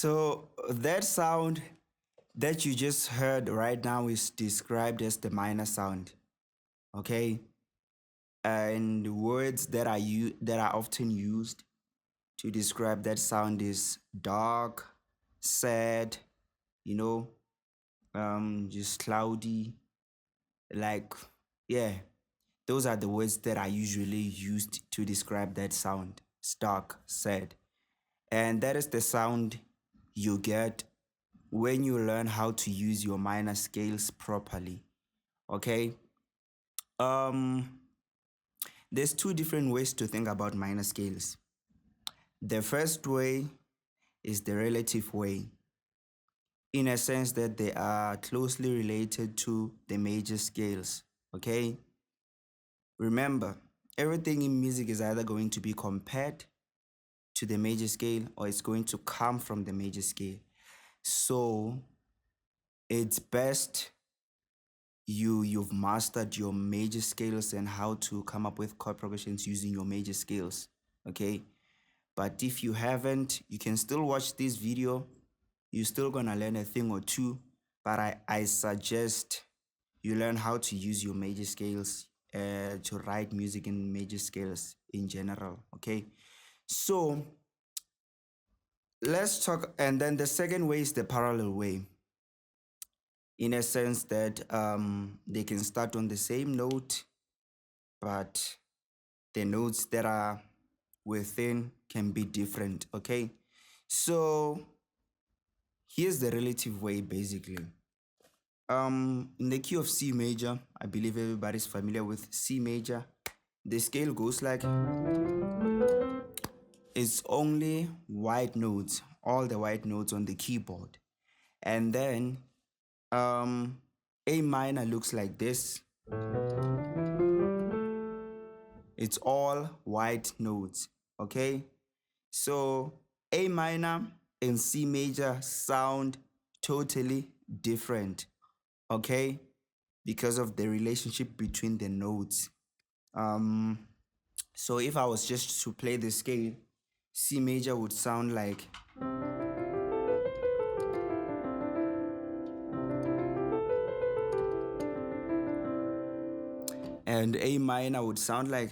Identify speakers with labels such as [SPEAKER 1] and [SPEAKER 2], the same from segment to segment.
[SPEAKER 1] So that sound that you just heard right now is described as the minor sound. Okay? And words that are often used to describe that sound is dark, sad, you know, just cloudy. Like, yeah, those are the words that are usually used to describe that sound. It's dark, sad. And that is the sound you get when you learn how to use your minor scales properly. Okay? Um there's two different ways to think about minor scales. The first way is the relative way, in a sense that they are closely related to the major scales. Okay? Remember, everything in music is either going to be compared to the major scale or it's going to come from the major scale. So it's best you've mastered your major scales and how to come up with chord progressions using your major scales. Okay? But if you haven't, you can still watch this video. You're still gonna learn a thing or two, but I suggest you learn how to use your major scales to write music in major scales in general. Okay? So let's talk, and then the second way is the parallel way, in a sense that they can start on the same note, but the notes that are within can be different. Okay, so here's the relative way. Basically, in the key of C major, I believe everybody's familiar with C major. The scale goes like, it's only white notes, all the white notes on the keyboard. And then A minor looks like this. It's all white notes, okay? So A minor and C major sound totally different, okay? Because of the relationship between the notes. So if I was just to play the scale, C major would sound like, and A minor would sound like,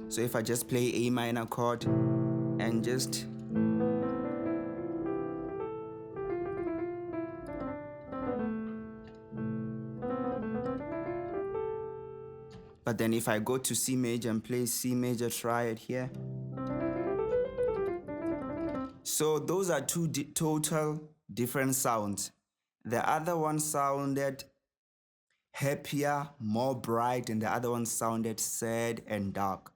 [SPEAKER 1] so if I just play A minor chord and just, but then if I go to C major and play C major triad here, so those are two total different sounds. The other one sounded happier, more bright, and the other one sounded sad and dark.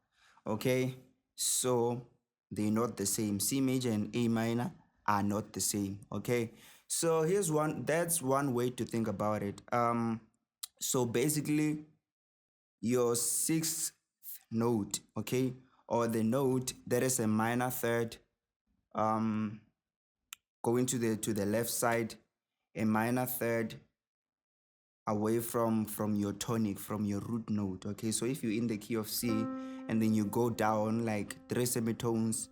[SPEAKER 1] Okay, so they're not the same. C major and A minor are not the same. Okay, so here's one. That's one way to think about it. So basically, your sixth note, okay, or the note that is a minor third, going to the left side, a minor third away from your tonic, from your root note. Okay, so if you're in the key of C and then you go down like 3 semitones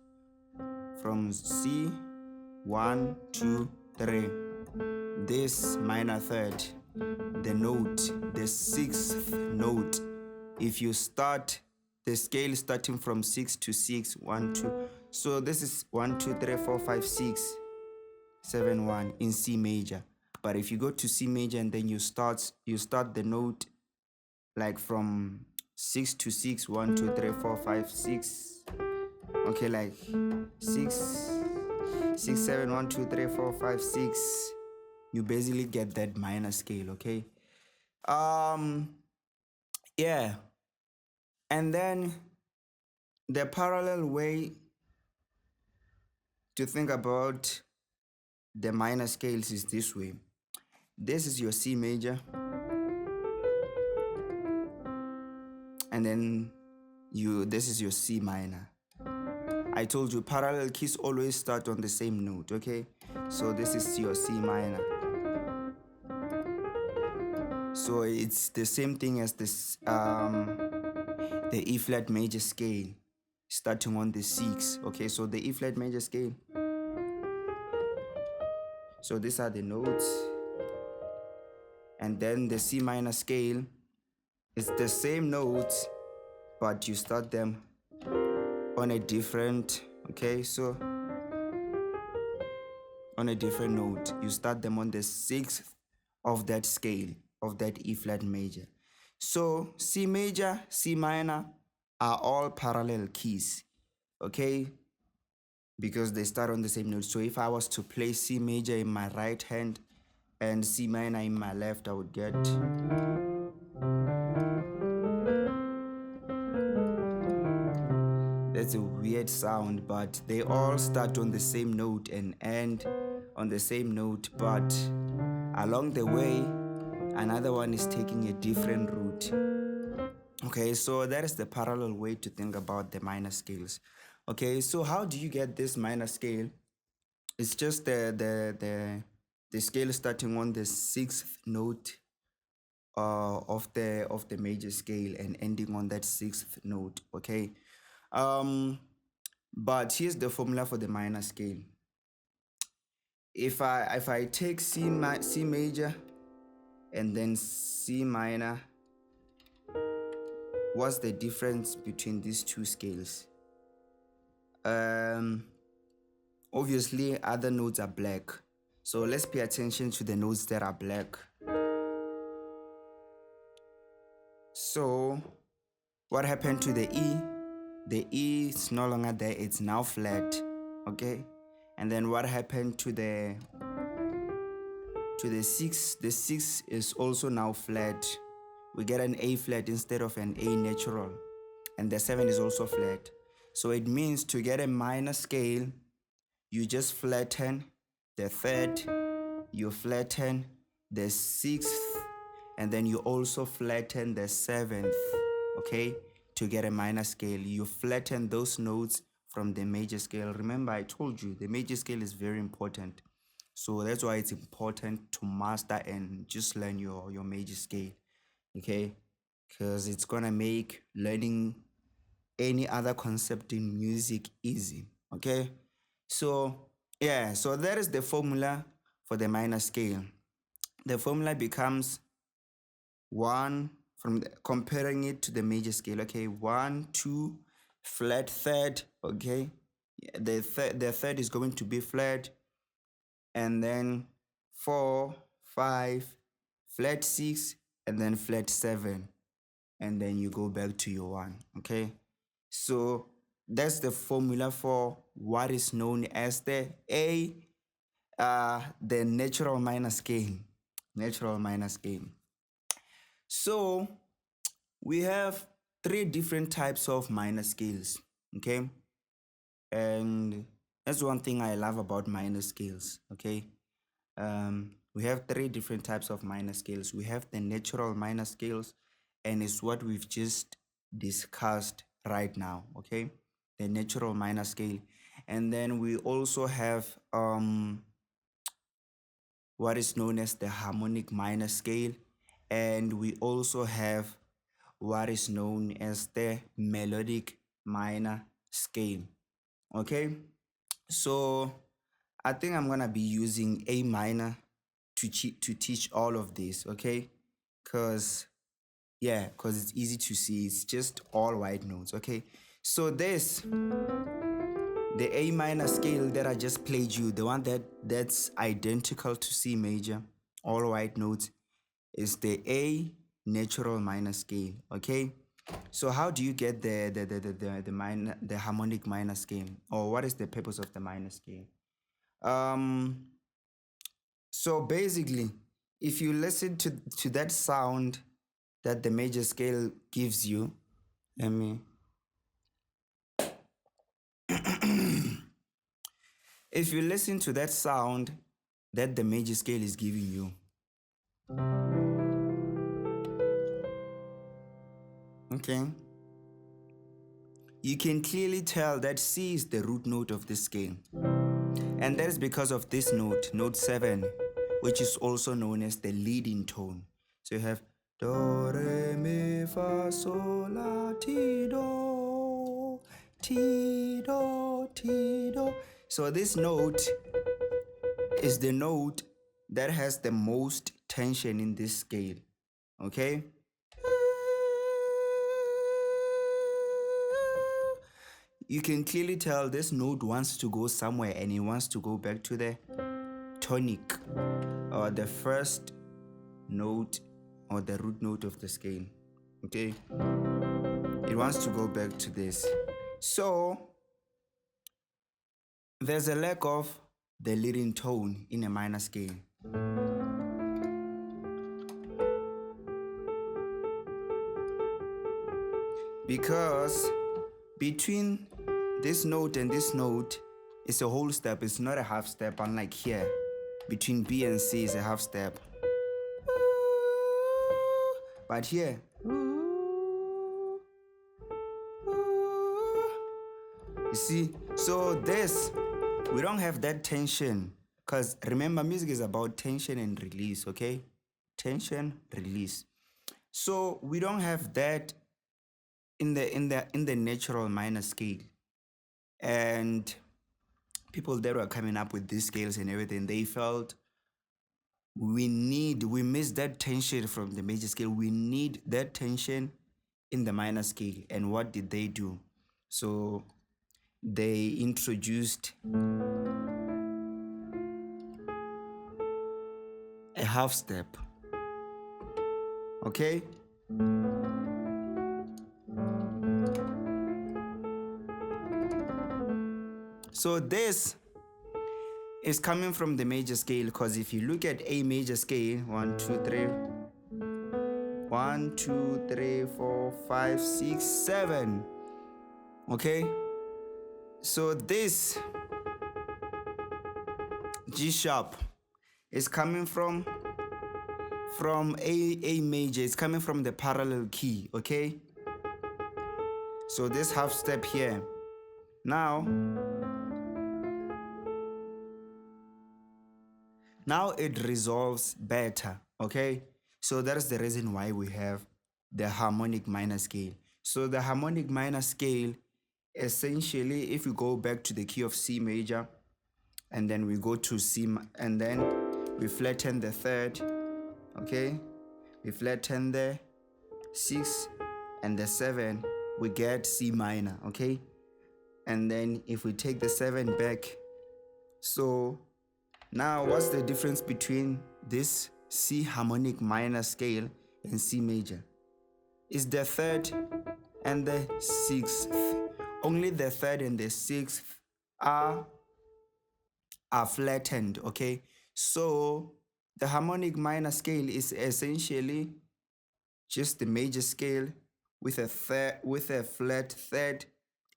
[SPEAKER 1] from C, 1, 2, 3, this minor third, the note, the sixth note, if you start the scale starting from 6 to 6, 1, 2, so this is 1, 2, 3, 4, 5, 6, 7, 1 in C major. But if you go to C major and then you start the note like from 6 to 6, 1, 2, 3, 4, 5, 6. Okay, like 6, 6, 7, 1, 2, 3, 4, 5, 6. You basically get that minor scale, okay? Yeah. And then the parallel way to think about the minor scales is this way. This is your C major. And then this is your C minor. I told you parallel keys always start on the same note, okay? So this is your C minor. So it's the same thing as this. the E flat major scale starting on the 6. Okay, so the E flat major scale. So these are the notes. And then the C minor scale is the same notes, but you start them on a different, okay, so on a different note. You start them on the 6th of that scale, of that E flat major. So C major, C minor are all parallel keys, okay, because they start on the same note. So if I was to play C major in my right hand and C minor in my left, I would get, that's a weird sound, but they all start on the same note and end on the same note, but along the way, another one is taking a different route. Okay, so that is the parallel way to think about the minor scales. Okay, so how do you get this minor scale? It's just the scale starting on the 6th note of the major scale and ending on that 6th note. Okay, but here's the formula for the minor scale. If I take C major and then C minor, what's the difference between these two scales? Obviously other notes are black, so let's pay attention to the notes that are black. So what happened to the E? The E is no longer there, it's now flat. Okay, and then what happened to the 6? The 6 is also now flat. We get an A flat instead of an A natural, and the 7 is also flat. So it means to get a minor scale, you just flatten the 3rd, you flatten the 6th, and then you also flatten the 7th, okay, to get a minor scale. You flatten those notes from the major scale. Remember, I told you the major scale is very important. So that's why it's important to master and just learn your major scale, okay, because it's gonna make learning any other concept in music easy. Okay, so yeah, so that is the formula for the minor scale. The formula becomes 1 from comparing it to the major scale. Okay, 1 2 flat 3rd. Okay, the third is going to be flat, and then 4 5 flat 6, and then flat 7, and then you go back to your 1. Okay, so that's the formula for what is known as the the natural minor scale. Natural minor scale. So we have 3 different types of minor scales. Okay, and that's one thing I love about minor scales. Okay, we have 3 different types of minor scales. We have the natural minor scales, and it's what we've just discussed right now. Okay, the natural minor scale. And then we also have what is known as the harmonic minor scale, and we also have what is known as the melodic minor scale. Okay, so I think I'm gonna be using A minor to teach all of this. Okay, because it's easy to see. It's just all white notes. Okay, so this, the A minor scale that I just played you, the one that's identical to C major, all white notes, is the A natural minor scale. Okay, so how do you get the harmonic minor scale, or what is the purpose of the minor scale? So basically, if you listen to that sound that the major scale gives you, let me if you listen to that sound that the major scale is giving you, okay, you can clearly tell that C is the root note of this scale. And that is because of this note, note 7, which is also known as the leading tone. So you have Do, re, mi, fa, sol, la, ti, do, ti, do, ti, do. So this note is the note that has the most tension in this scale, okay? You can clearly tell this note wants to go somewhere and it wants to go back to the tonic or the first note or the root note of the scale, okay? It wants to go back to this. So there's a lack of the leading tone in a minor scale. Because between this note and this note is a whole step, it's not a half step, unlike here. Between B and C is a half step. But here, you see, so this, we don't have that tension. Because remember, music is about tension and release, okay? Tension, release. So we don't have that in the natural minor scale. And people that were coming up with these scales and everything, they felt we miss that tension from the major scale. We need that tension in the minor scale. And what did they do? So they introduced a half step. Okay? So this is coming from the major scale, because if you look at A major scale, 1, 2, 3, 1, 2, 3, 4, 5, 6, 7. Okay? So this G sharp is coming from A major. It's coming from the parallel key, okay? So this half step here. Now it resolves better, okay? So that is the reason why we have the harmonic minor scale. So the harmonic minor scale, essentially, if we go back to the key of C major, and then we go to C, and then we flatten the third, okay? We flatten the 6 and the 7, we get C minor, okay? And then if we take the 7 back, so now what's the difference between this C harmonic minor scale and C major? It's the third and the 6th. Only the third and the 6th are flattened, okay? So the harmonic minor scale is essentially just the major scale with a flat third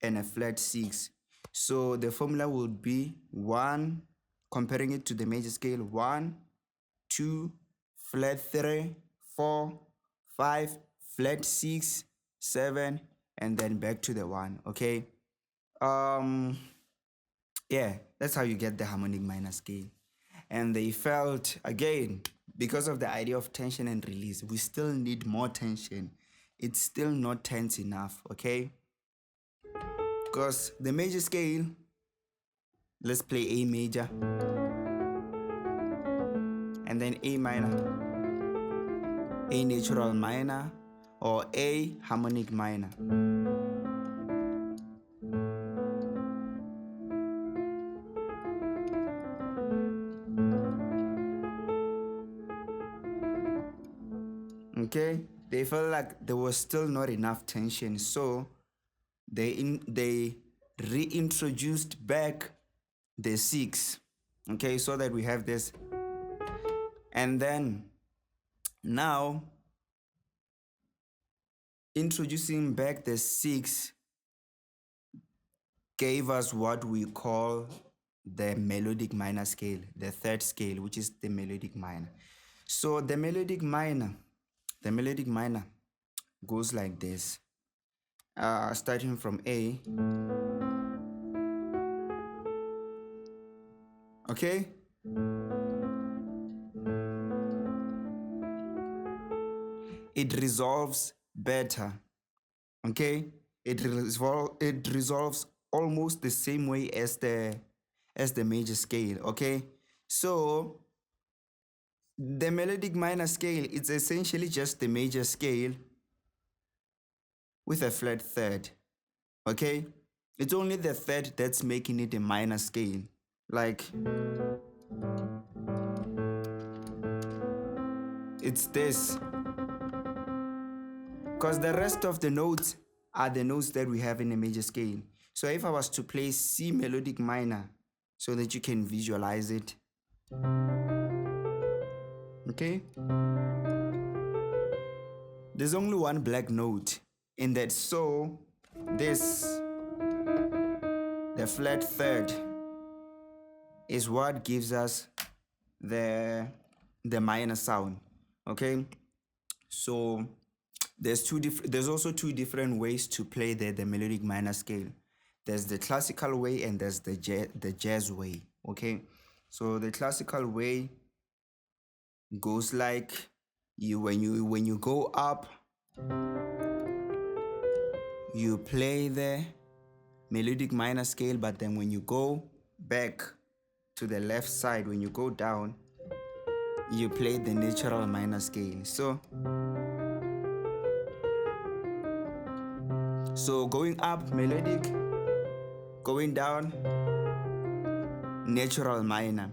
[SPEAKER 1] and a flat 6. So the formula would be 1, comparing it to the major scale, 1, 2, flat 3, 4, 5, flat 6, 7, and then back to the 1, okay? Yeah, that's how you get the harmonic minor scale. And they felt, again, because of the idea of tension and release, we still need more tension. It's still not tense enough, okay? Because the major scale, let's play A major, and then A minor, A natural minor, or A harmonic minor. Okay, they felt like there was still not enough tension, so they reintroduced back the 6, okay, so that we have this. And then now introducing back the 6 gave us what we call the melodic minor scale, the third scale, which is the melodic minor. So the melodic minor goes like this, starting from A, okay? it resolves better. Okay, it resolves almost the same way as the major scale. Okay, so the melodic minor scale, it's essentially just the major scale with a flat third. Okay, it's only the third that's making it a minor scale. Like, it's this, because the rest of the notes are the notes that we have in a major scale. So if I was to play C melodic minor so that you can visualize it, okay, there's only one black note in that. So this, the flat third, is what gives us the minor sound. Okay, so there's also two different ways to play the melodic minor scale. There's the classical way and there's the jazz way. Okay, so the classical way goes like, when you go up, you play the melodic minor scale, but then when you go back to the left side, when you go down, you play the natural minor scale. So going up, melodic; going down, natural minor.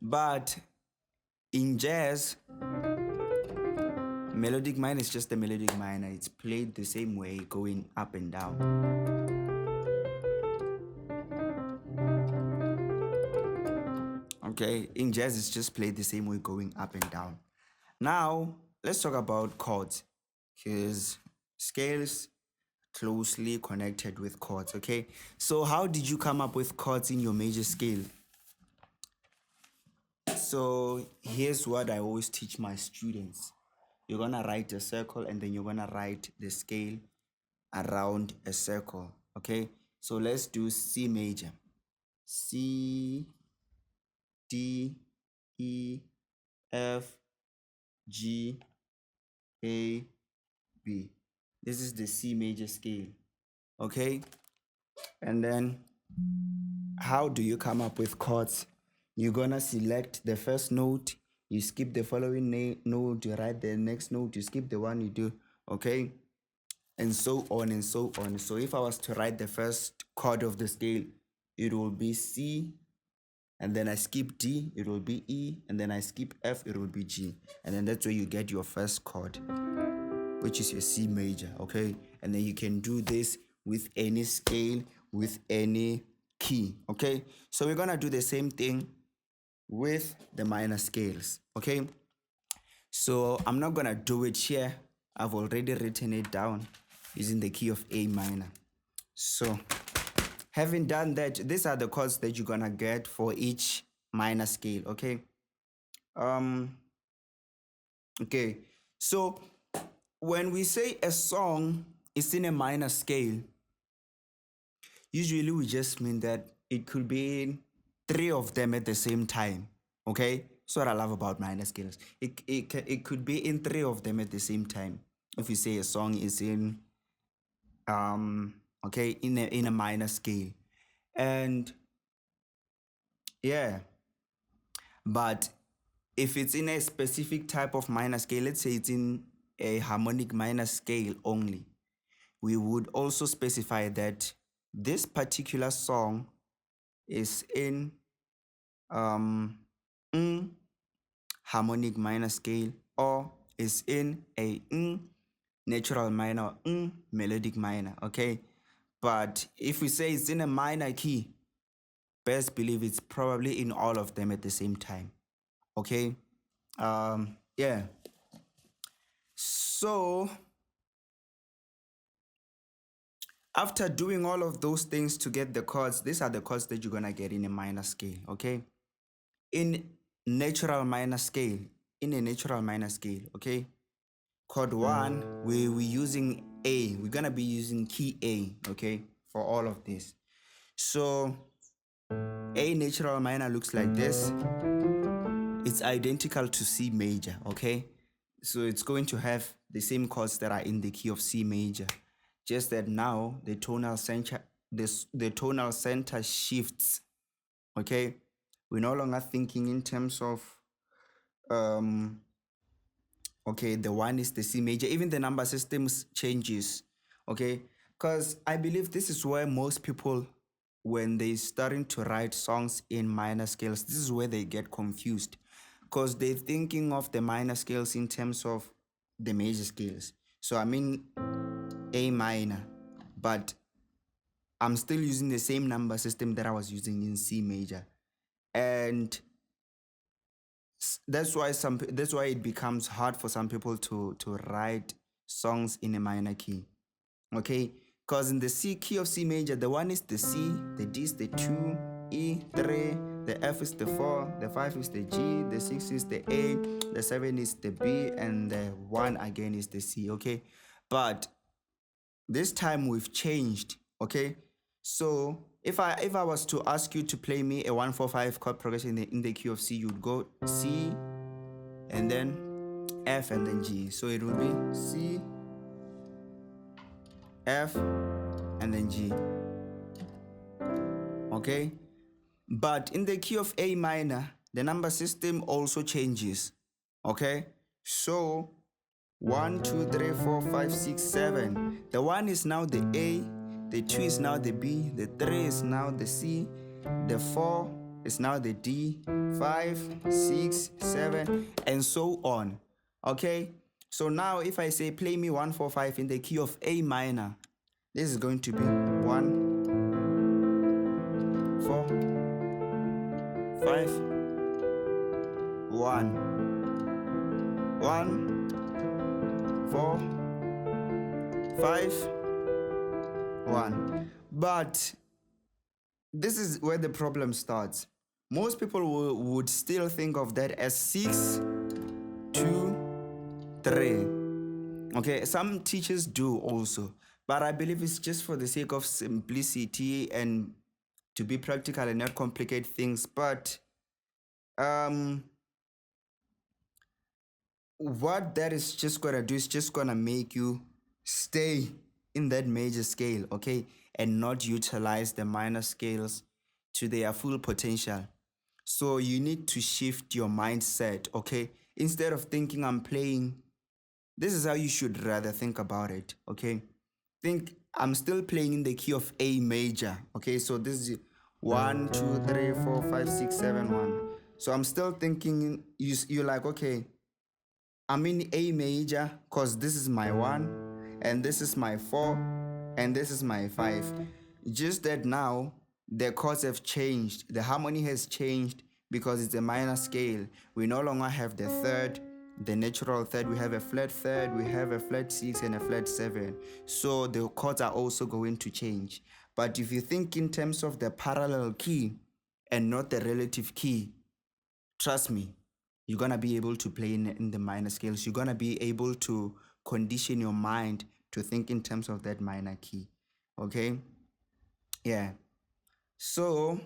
[SPEAKER 1] But in jazz, melodic minor is just the melodic minor. It's played the same way, going up and down. Okay, in jazz, it's just played the same way, going up and down. Now, let's talk about chords, because scales closely connected with chords. Okay, so how did you come up with chords in your major scale? So here's what I always teach my students. You're gonna write a circle and then you're gonna write the scale around a circle. Okay, so let's do C major. C, D, E, F, G, A, B. This is the C major scale. Okay, and then how do you come up with chords? You're gonna select the first note, you skip the following note, you write the next note, you skip the one you do. Okay, and so on and so on. So if I was to write the first chord of the scale, it will be C, and then I skip D, it will be E, and then I skip F, it will be G. And then that's where you get your first chord, which is your C major. Okay, and then you can do this with any scale, with any key. Okay, so we're gonna do the same thing with the minor scales. Okay, so I'm not gonna do it here. I've already written it down using the key of A minor. So having done that, these are the chords that you're gonna get for each minor scale. Okay, okay, so when we say a song is in a minor scale, usually we just mean that it could be in 3 of them at the same time. Okay, that's what I love about minor scales. It could be in 3 of them at the same time. If you say a song is in okay, in a minor scale, and yeah, but if it's in a specific type of minor scale, let's say it's in a harmonic minor scale only, we would also specify that this particular song is in harmonic minor scale, or is in a natural minor, melodic minor. Okay, but if we say it's in a minor key, best believe it's probably in all of them at the same time. Okay, yeah, so after doing all of those things to get the chords, these are the chords that you're gonna get in a minor scale. Okay, in natural minor scale, okay, chord 1, we're using A. We're gonna be using key A, okay, for all of this. So A natural minor looks like this. It's identical to C major. Okay, so it's going to have the same chords that are in the key of C major. Just that now the tonal center shifts. Okay, we're no longer thinking in terms of okay, the one is the C major. Even the number systems changes. Okay, because I believe this is where most people, when they starting to write songs in minor scales, this is where they get confused, because they're thinking of the minor scales in terms of the major scales. So I mean A minor, but I'm still using the same number system that I was using in C major, and that's why it becomes hard for some people to write songs in a minor key. Okay, because in the C key of C major, the one is the C, the D is the 2, E 3, the F is the 4, the 5 is the G, the 6 is the A, the 7 is the B, and the 1 again is the C. Okay, but this time we've changed. Okay, so if I was to ask you to play me a 1-4-5 chord progression in the key of C, you'd go C and then F and then G. So it would be C, F, and then G. Okay, but in the key of A minor, the number system also changes. Okay, so 1, 2, 3, 4, 5, 6, 7. The 1 is now the A, the 2 is now the B, the 3 is now the C, the 4 is now the D, 5, 6, 7, and so on. Okay, so now if I say play me 1-4-5 in the key of A minor, this is going to be 1, 4, 5, 1, 1, 4, 5, 1. But this is where the problem starts. Most people would still think of that as 6, 2, 3. Okay, some teachers do also, but I believe it's just for the sake of simplicity and to be practical and not complicate things. But what that is just gonna do is just gonna make you stay in that major scale, okay, and not utilize the minor scales to their full potential. So you need to shift your mindset, okay? Instead of thinking I'm playing, this is how you should rather think about it, okay? Think I'm still playing in the key of A major, okay? So this is 1, 2, 3, 4, 5, 6, 7, 1. So I'm still thinking, you're like, okay, I'm in A major because this is my 1, and this is my 4, and this is my 5. Just that now the chords have changed, the harmony has changed because it's a minor scale. We no longer have the third, the natural third. We have a flat third, we have a flat 6, and a flat 7. So the chords are also going to change. But if you think in terms of the parallel key and not the relative key, trust me, you're going to be able to play in the minor scales. You're going to be able to condition your mind to think in terms of that minor key. Okay? Yeah. So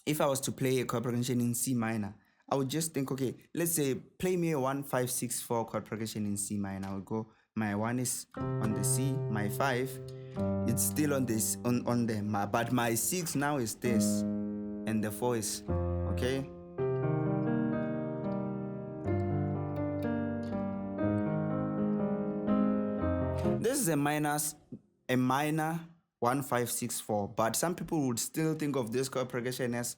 [SPEAKER 1] if I was to play a chord progression in C minor, I would just think, okay, let's say play me a 1-5-6-4 chord progression in C minor. I would go, my 1 is on the C, my 5, it's still on this on the, but my 6 now is this, and the 4 is, okay? This is a minor 1-5-6-4, but some people would still think of this chord progression as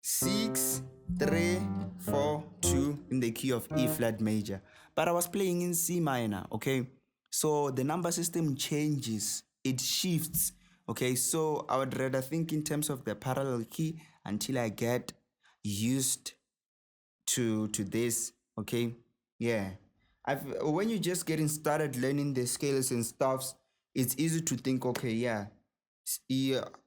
[SPEAKER 1] 6, 3, 4, 2 in the key of E flat major. But I was playing in C minor, okay? So the number system changes, it shifts, okay? So I would rather think in terms of the parallel key until I get used to this, okay? Yeah. When you're just getting started learning the scales and stuffs, it's easy to think, okay, yeah,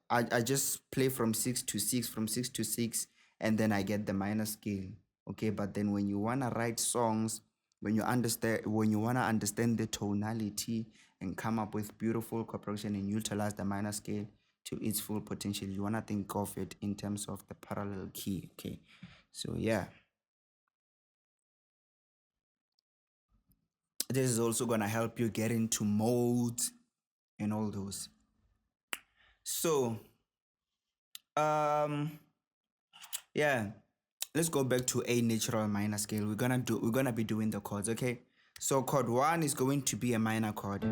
[SPEAKER 1] I just play from 6 to 6, from 6 to 6, and then I get the minor scale. Okay, but then when you wanna write songs, when you wanna understand the tonality and come up with beautiful chord progression and utilize the minor scale to its full potential, you wanna think of it in terms of the parallel key. Okay, so yeah. This is also gonna help you get into modes and all those. So, yeah, let's go back to a natural minor scale. We're gonna be doing the chords, okay? So chord 1 is going to be a minor chord.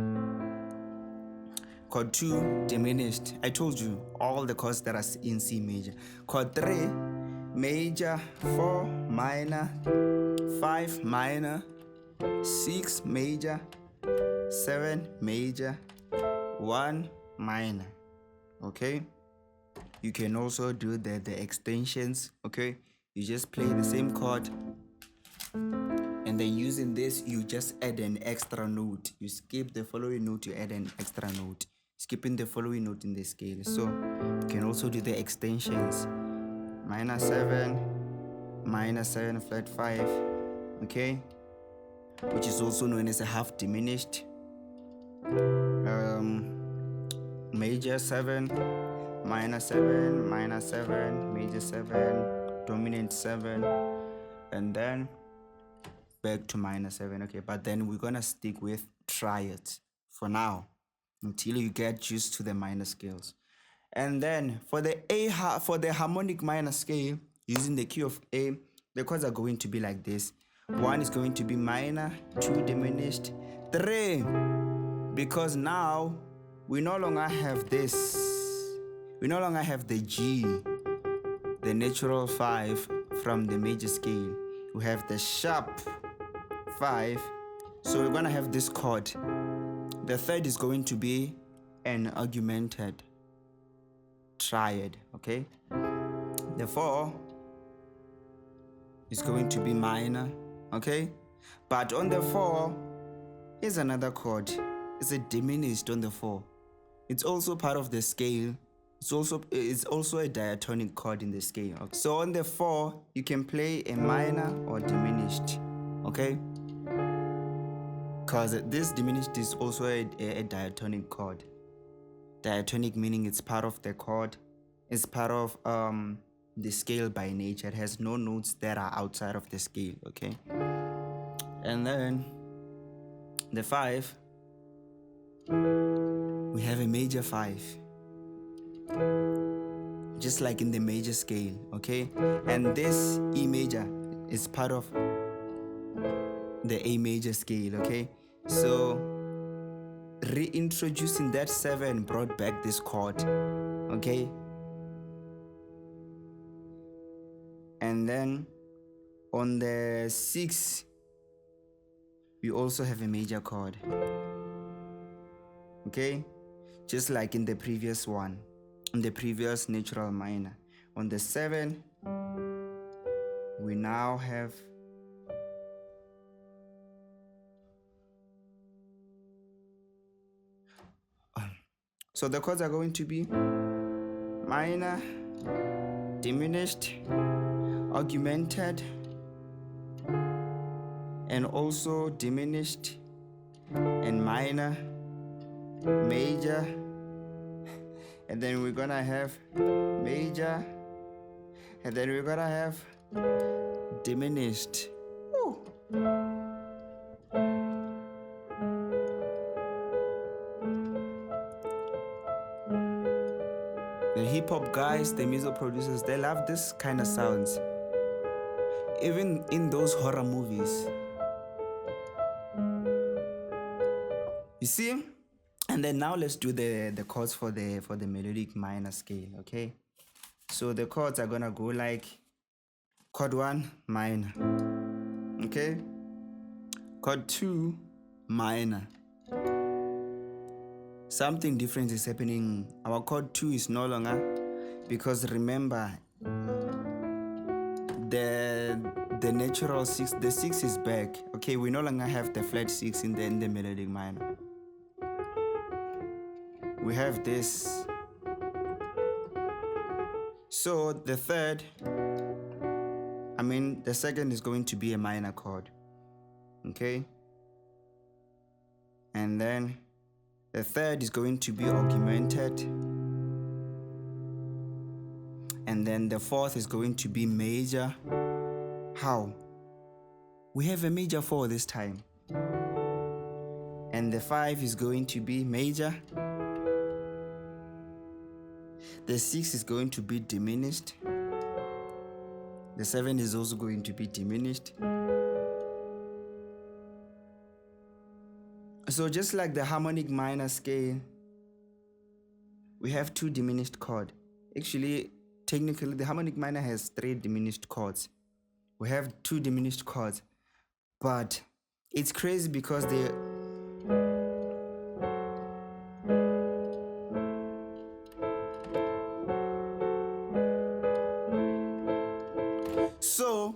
[SPEAKER 1] Chord 2, diminished. I told you all the chords that are in C major. Chord 3, major, 4, minor, 5, minor, 6, major, 7, major, 1, minor. Okay? You can also do the extensions, okay? You just play the same chord, and then using this, you just add an extra note. You skip the following note, you add an extra note. Skipping the following note in the scale. So you can also do the extensions. Minor 7, minor 7 flat 5, okay? Which is also known as a half diminished. Major 7, minor 7, minor 7, major 7, dominant 7, and then back to minor 7. Okay, but then we're gonna stick with triads for now until you get used to the minor scales. And then for the harmonic minor scale, using the key of A, the chords are going to be like this. 1 is going to be minor, 2 diminished, 3, because now we no longer have this. We no longer have the G, the natural 5 from the major scale. We have the sharp 5. So we're gonna have this chord. The third is going to be an augmented triad, okay? The 4 is going to be minor, okay? But on the 4 is another chord. It's a diminished on the 4. It's also part of the scale. It's also a diatonic chord in the scale. Okay? So on the 4, you can play a minor or diminished, okay? Because this diminished is also a diatonic chord. Diatonic meaning it's part of the chord. It's part of the scale by nature. It has no notes that are outside of the scale, okay? And then the 5, we have a major 5. Just like in the major scale, okay? And this E major is part of the A major scale, okay? So reintroducing that 7 brought back this chord, okay? And then on the 6, we also have a major chord, okay? Just like in the previous one, in the previous natural minor. On the 7, we now have so the chords are going to be minor, diminished, augmented, and also diminished, and minor, major, and then we're gonna have major, and then we're gonna have diminished. Woo. The hip hop guys, the music producers, they love this kind of sounds. Even in those horror movies. You see? And then now let's do the chords for the melodic minor scale, okay? So the chords are gonna go like chord 1, minor. Okay? Chord 2, minor. Something different is happening. Our chord 2 is no longer, because remember, the natural 6, the 6 is back. Okay, we no longer have the flat 6 in the melodic minor. We have this. So the second is going to be a minor chord. Okay? And then the third is going to be augmented. And then the fourth is going to be major. How? We have a major 4 this time. and the 5 is going to be major. The 6 is going to be diminished. The 7 is also going to be diminished. So just like the harmonic minor scale, we have 2 diminished chords. Actually, technically, the harmonic minor has 3 diminished chords. We have 2 diminished chords, but it's crazy because they so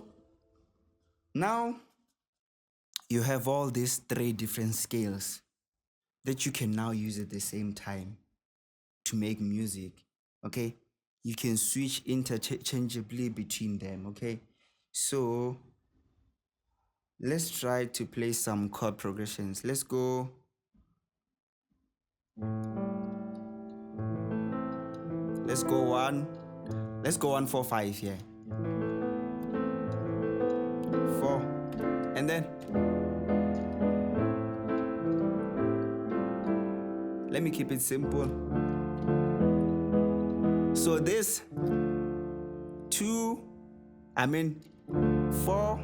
[SPEAKER 1] now you have all these 3 different scales that you can now use at the same time to make music. Okay, you can switch interchangeably between them. Okay, so let's try to play some chord progressions. Let's go 1. Let's go 1 4 5 here. 4, and then let me keep it simple. So this 4.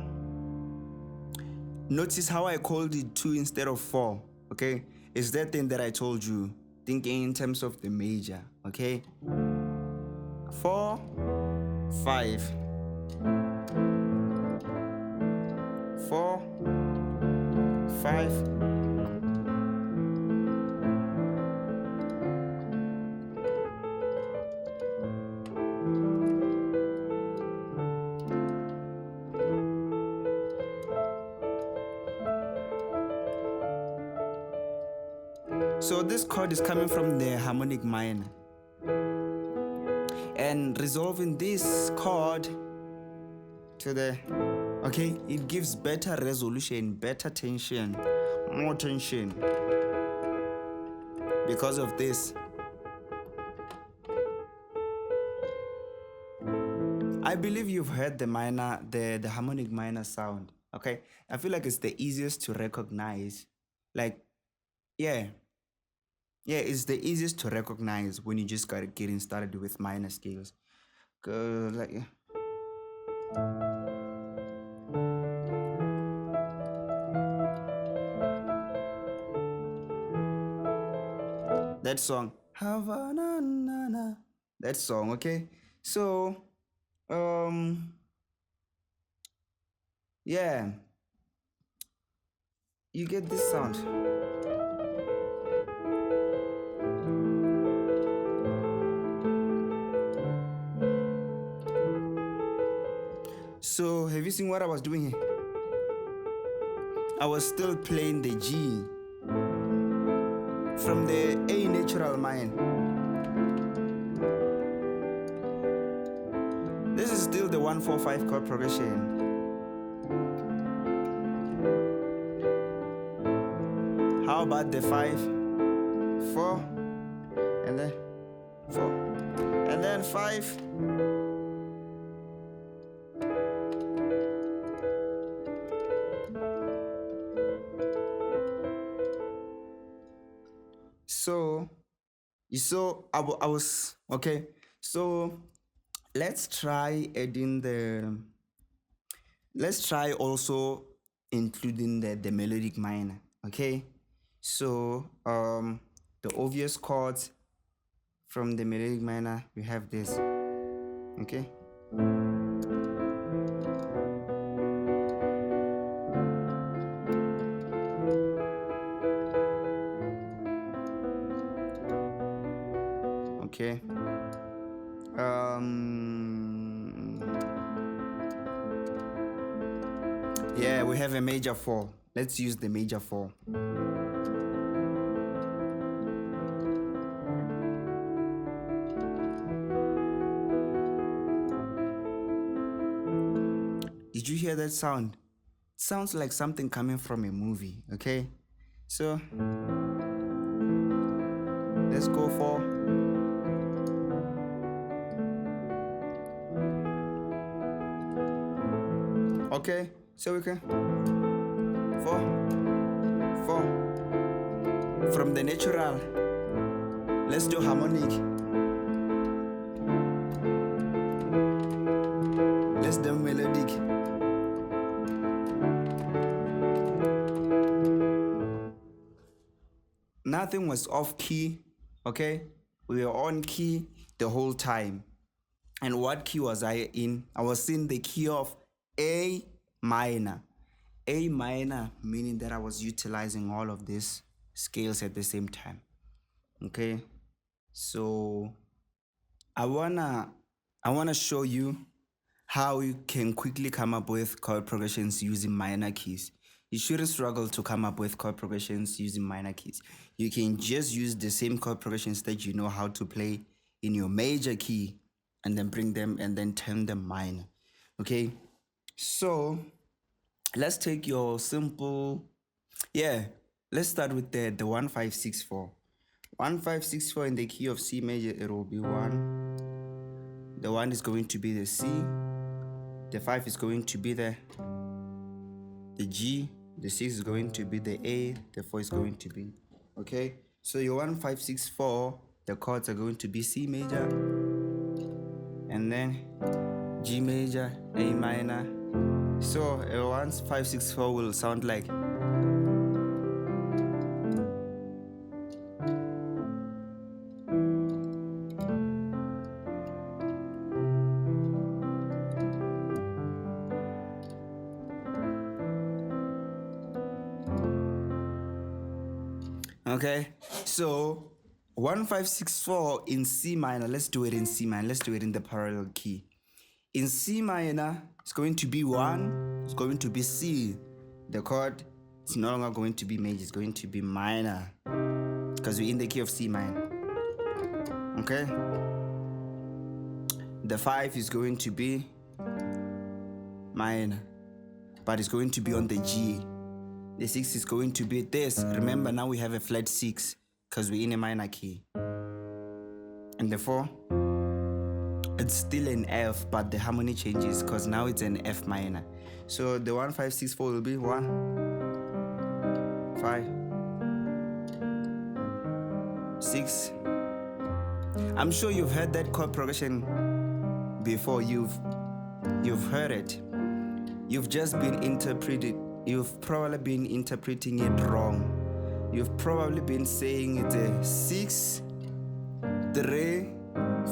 [SPEAKER 1] Notice how I called it 2 instead of 4. Okay, it's that thing that I told you, thinking in terms of the major. Okay, 4 5 4 5. So this chord is coming from the harmonic minor, and resolving this chord to the, okay, it gives better resolution, better tension, more tension. Because of this, I believe you've heard the harmonic minor sound. Okay, I feel like it's the easiest to recognize. Like, yeah, it's the easiest to recognize when you just got getting started with minor scales. Like, that song, Havana, that song. Okay, so yeah, you get this sound. So have you seen what I was doing here? I was still playing the G from the A natural minor. This is still the 1 4 5 chord progression. How about the 5 4 and then 4 and then 5? So you saw I was okay. So let's try also including the melodic minor. Okay, so the obvious chords from the melodic minor, we have this. Okay, okay, yeah, we have a major 4. Let's use the major 4. Did you hear that sound? It sounds like something coming from a movie. Okay, so let's go for okay, so we can 4 4 From the natural, let's do harmonic. Let's do melodic. Nothing was off key, okay? We were on key the whole time. And what key was I in? I was in the key of A minor. A minor, meaning that I was utilizing all of these scales at the same time. Okay, so I wanna show you how you can quickly come up with chord progressions using minor keys. You shouldn't struggle to come up with chord progressions using minor keys. You can just use the same chord progressions that you know how to play in your major key and then bring them and then turn them minor. Okay, so let's take your simple, let's start with the 1564. 1564 in the key of C major, it will be 1. The 1 is going to be the C. The 5 is going to be the G. The 6 is going to be the A. The 4 is going to be, okay? So your 1564, the chords are going to be C major, and then G major, A minor. So a 1564 will sound like okay, so 1564 in C minor, let's do it in C minor, let's do it in the parallel key. In C minor, it's going to be 1, it's going to be C. The chord is no longer going to be major, it's going to be minor, because we're in the key of C minor. Okay? The 5 is going to be minor, but it's going to be on the G. The 6 is going to be this. Remember, now we have a flat 6 because we're in a minor key. And the 4, it's still an F, but the harmony changes because now it's an F minor. So the 1564 will be 1, 5, 6. I'm sure you've heard that chord progression before. You've heard it. You've just been You've probably been interpreting it wrong. You've probably been saying it's a 6, 3,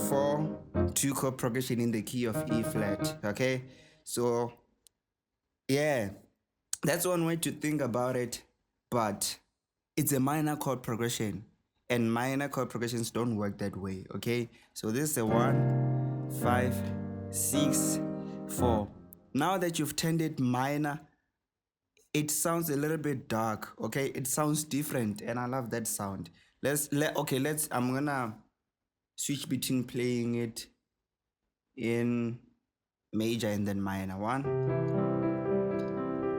[SPEAKER 1] 4, 2 chord progression in the key of E flat. Okay, so yeah, that's one way to think about it, but it's a minor chord progression, and minor chord progressions don't work that way. Okay, so this is a 1, 5, 6, 4. Now that you've turned it minor, it sounds a little bit dark. Okay, it sounds different, and I love that sound. I'm gonna switch between playing it in major and then minor. 1,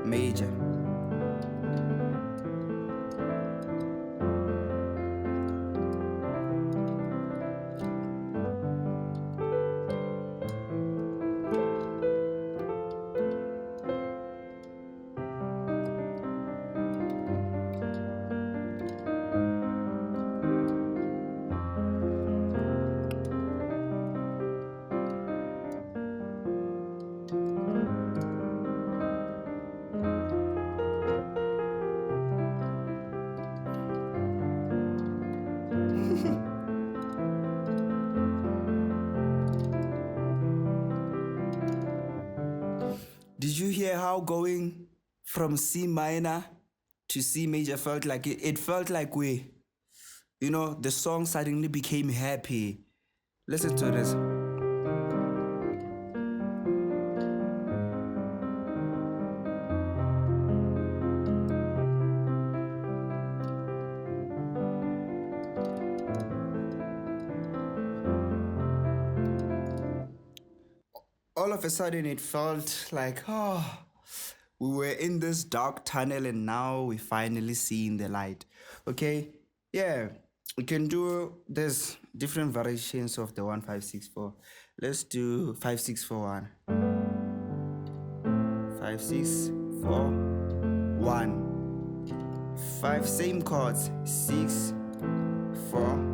[SPEAKER 1] major, Did you hear how going from C minor to C major felt like it felt like the song suddenly became happy. Listen to this. All of a sudden it felt like, we were in this dark tunnel and now we finally seeing the light. Okay, yeah, we can do, there's different variations of the 1564. Let's do 5641. 5641. 5 same chords, 6, 4.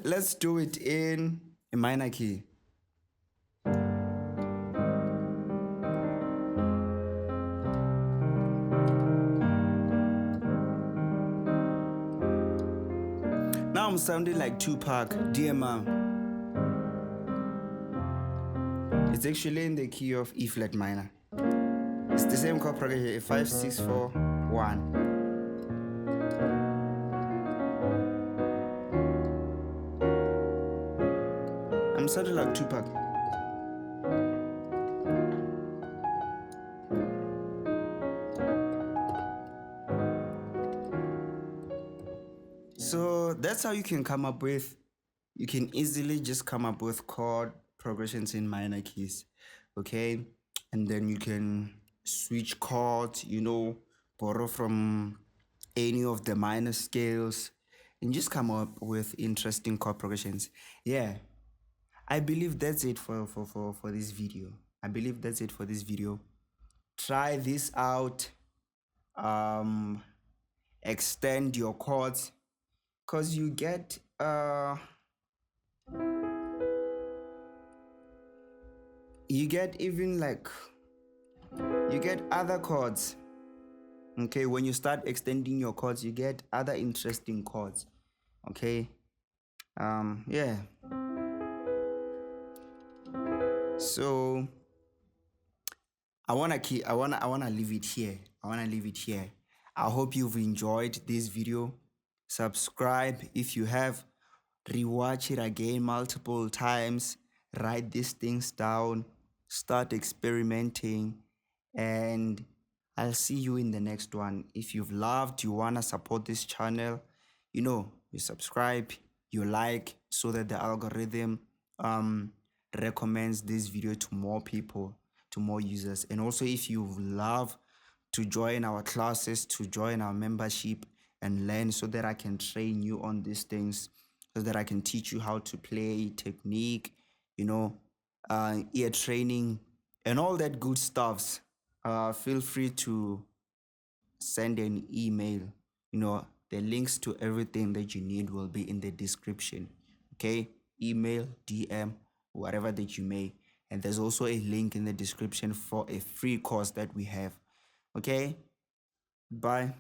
[SPEAKER 1] Let's do it in a minor key. Now I'm sounding like Tupac, DMR. It's actually in the key of E flat minor. It's the same chord progression, 5, 6, 4, 1. I'm sounding like Tupac. So that's how you can come up with, you can easily just come up with chord progressions in minor keys, okay? And then you can switch chords, borrow from any of the minor scales and just come up with interesting chord progressions. Yeah, I believe that's it for this video. I believe that's it for this video. Try this out. Extend your chords, because you get even like you get other chords. Okay, when you start extending your chords, you get other interesting chords. Okay, yeah. So I wanna leave it here. I hope you've enjoyed this video. Subscribe if you have. Rewatch it again multiple times. Write these things down. Start experimenting. And I'll see you in the next one. If you've loved, you wanna support this channel, you subscribe, you like, so that the algorithm recommends this video to more people, to more users. And also, if you love to join our classes, to join our membership and learn, so that I can train you on these things, so that I can teach you how to play, technique, ear training, and all that good stuffs, feel free to send an email. The links to everything that you need will be in the description. Okay, email, DM, whatever that you may. And there's also a link in the description for a free course that we have. Okay, bye.